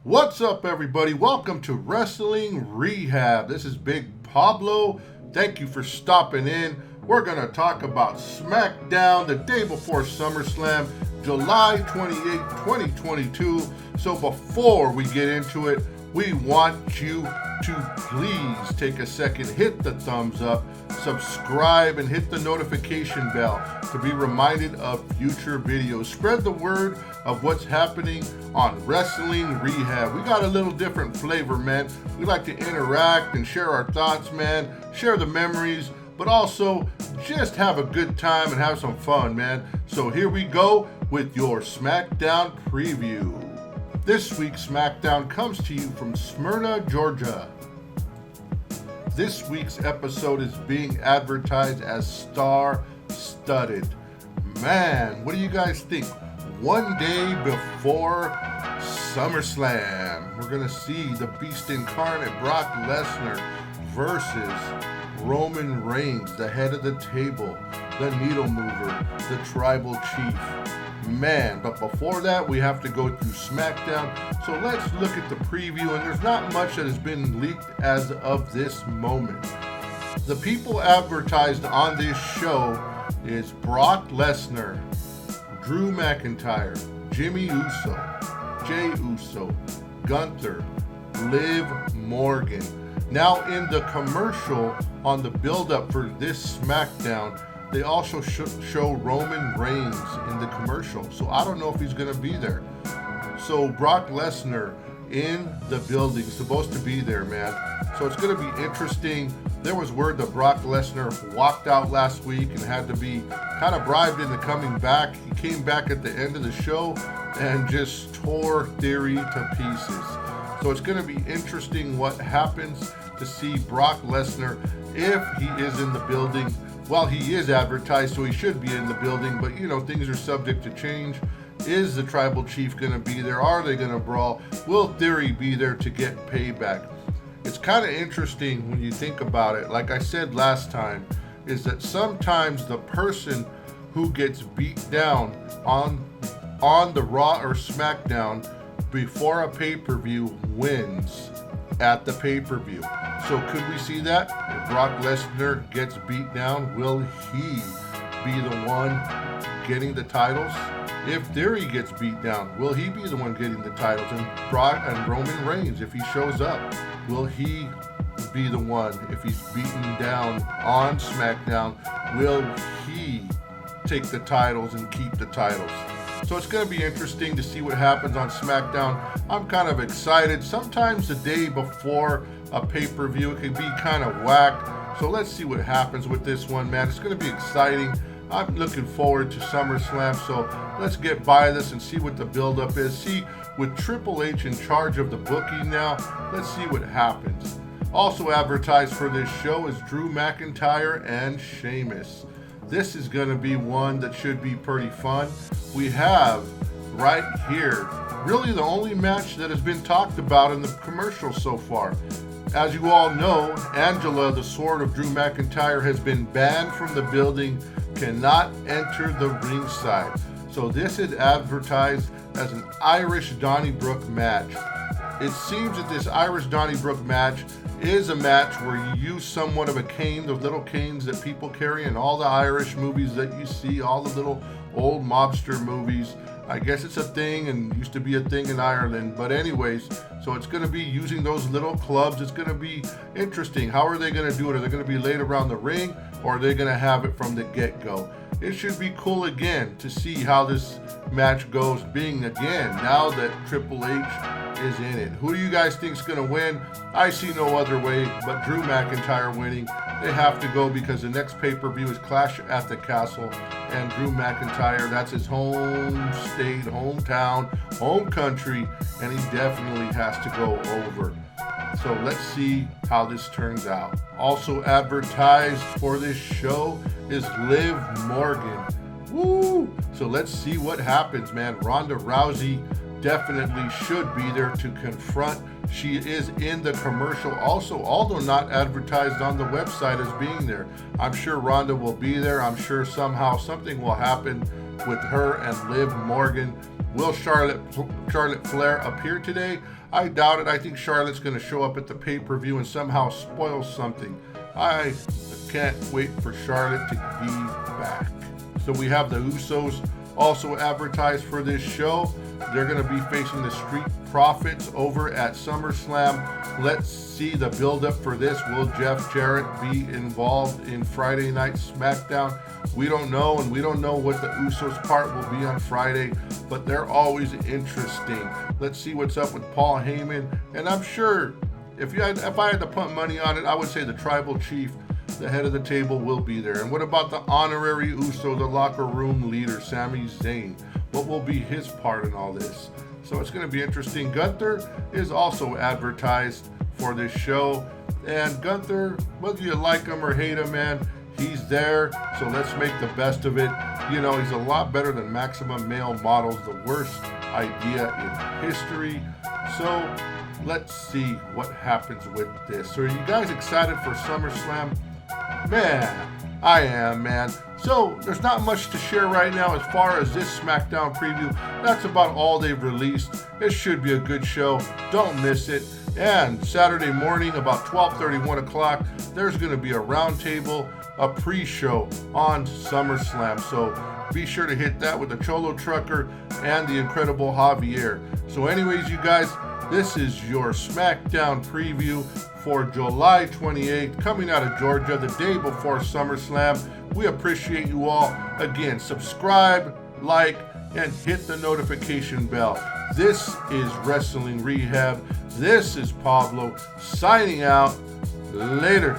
What's up, everybody? Welcome to Wrestling Rehab. This is Big Pablo. Thank you for stopping in. We're going to talk about Smackdown the day before Summerslam, July 28, 2022. So before we get into it, we want you to please take a second, hit the thumbs up, subscribe, and hit the notification bell to be reminded of future videos. Spread the word of what's happening on Wrestling Rehab. We got a little different flavor, man. We like to interact and share our thoughts, man, share the memories, but also just have a good time and have some fun, man. So here we go with your Smackdown preview. This week's Smackdown comes to you from Smyrna, Georgia. This week's episode is being advertised as star-studded. Man, what do you guys think? One day before SummerSlam, we're going to see the Beast Incarnate Brock Lesnar versus Roman Reigns, the head of the table, the needle mover, the tribal chief. Man, but before that, we have to go through SmackDown. So let's look at the preview, and there's not much that has been leaked as of this moment. The people advertised on this show is Brock Lesnar, Drew McIntyre, Jimmy Uso, Jey Uso, Gunther, Liv Morgan. Now in the commercial on the build-up for this SmackDown, they also show Roman Reigns in the commercial. So I don't know if he's going to be there. So Brock Lesnar in the building, supposed to be there, man. So it's going to be interesting. There was word that Brock Lesnar walked out last week and had to be kind of bribed into coming back. He came back at the end of the show and just tore Theory to pieces. So it's going to be interesting what happens to see Brock Lesnar if he is in the building. Well, he is advertised, so he should be in the building, but you know, things are subject to change. Is the tribal chief going to be there? Are they going to brawl? Will Theory be there to get payback? It's kind of interesting when you think about it. Like I said last time, is that sometimes the person who gets beat down on the Raw or SmackDown before a pay-per-view wins at the pay-per-view. So could we see that? If Brock Lesnar gets beat down, will he be the one getting the titles? If Theory gets beat down, will he be the one getting the titles? And Roman Reigns, if he shows up, will he be the one? If he's beaten down on SmackDown, will he take the titles and keep the titles? So it's going to be interesting to see what happens on SmackDown. I'm kind of excited. Sometimes the day before a pay-per-view, it can be kind of whack. So let's see what happens with this one, man. It's going to be exciting. I'm looking forward to SummerSlam. So let's get by this and see what the build-up is. See, with Triple H in charge of the booking now, let's see what happens. Also advertised for this show is Drew McIntyre and Sheamus. This is going to be one that should be pretty fun. We have right here really the only match that has been talked about in the commercial so far. As you all know, Angela, the Sword of Drew McIntyre, has been banned from the building, cannot enter the ringside. So this is advertised as an Irish Donnybrook match. It seems that this Irish Donnybrook match is a match where you use somewhat of a cane, those little canes that people carry in all the Irish movies that you see, all the little old mobster movies. I guess it's a thing and used to be a thing in Ireland. But anyways, so it's going to be using those little clubs. It's going to be interesting. How are they going to do it? Are they going to be laid around the ring, or are they going to have it from the get-go? It should be cool again to see how this match goes, being again now that Triple H is in it. Who do you guys think is going to win? I see no other way but Drew McIntyre winning. They have to go because the next pay-per-view is Clash at the Castle, and Drew McIntyre, that's his home state, hometown, home country, and he definitely has to go over. So let's see how this turns out. Also advertised for this show is Liv Morgan. Woo! So let's see what happens, man. Ronda Rousey definitely should be there to confront. She is in the commercial also, although not advertised on the website as being there. I'm sure Ronda will be there. I'm sure somehow something will happen with her and Liv Morgan. Will Charlotte Flair appear today? I doubt it. I think Charlotte's going to show up at the pay-per-view and somehow spoil something. I can't wait for Charlotte to be back. So we have the Usos also advertised for this show. They're going to be facing the Street Profits over at SummerSlam. Let's see the build-up for this. Will Jeff Jarrett be involved in Friday Night Smackdown? We don't know, and we don't know what the Usos part will be on Friday, but they're always interesting. Let's see what's up with Paul Heyman, and I'm sure if I had to put money on it, I would say the Tribal Chief, the head of the table, will be there. And what about the honorary Uso, the locker room leader, Sami Zayn? What will be his part in all this? So it's going to be interesting. Gunther is also advertised for this show. And Gunther, whether you like him or hate him, man, he's there. So let's make the best of it. You know, he's a lot better than Maximum Male Models, the worst idea in history. So let's see what happens with this. So are you guys excited for SummerSlam? Man, I am, man. So there's not much to share right now as far as this SmackDown preview. That's about all they've released. It should be a good show. Don't miss it. And Saturday morning, about 12:30, 1 o'clock, there's going to be a roundtable, a pre-show on SummerSlam. So be sure to hit that with the Cholo Trucker and the Incredible Javier. So anyways, you guys, this is your SmackDown preview for July 28th, coming out of Georgia, the day before SummerSlam. We appreciate you all. Again, subscribe, like, and hit the notification bell. This is Wrestling Rehab. This is Pablo signing out. Later.